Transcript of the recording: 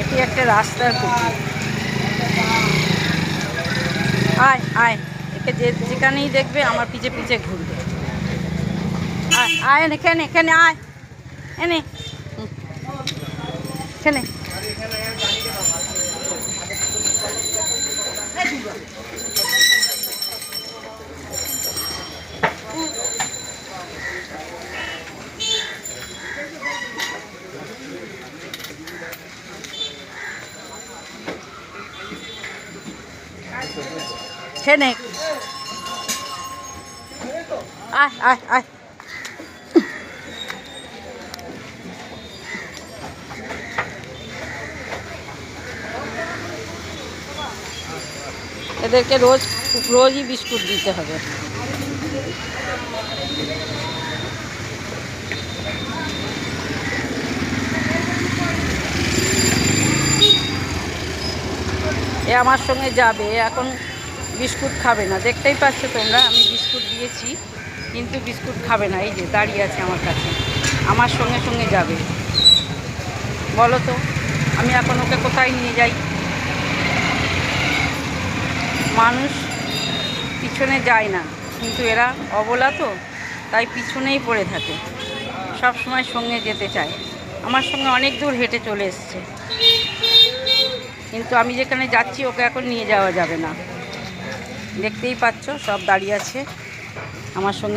এটি একটা রাস্তার কুকুর। আয় আয়, একে যেখানেই দেখবে আমার পিছে পিছে ঘুরবে। আয় আয়, এখানে এখানে আয়, এনে এখানে। এখানে আয় আয় আয়। এদেরকে রোজই বিস্কুট দিতে হবে। এ আমার সঙ্গে যাবে, এখন বিস্কুট খাবে না। দেখতেই পাচ্ছ তোমরা, আমি বিস্কুট দিয়েছি কিন্তু বিস্কুট খাবে না। এই যে দাঁড়িয়ে আছে আমার কাছে, আমার সঙ্গে সঙ্গে যাবে। বলো তো আমি এখন ওকে কোথায় নিয়ে যাই? মানুষ পিছনে যায় না, কিন্তু এরা অবলা তো, তাই পিছনেই পড়ে থাকে, সব সময় সঙ্গে যেতে চায়। আমার সঙ্গে অনেক দূর হেঁটে চলে এসছে, কিন্তু আমি যেখানে যাচ্ছি ওকে এখন নিয়ে যাওয়া যাবে না। দেখতেই পাচ্ছ সব দাঁড়িয়ে আছে আমার সঙ্গে।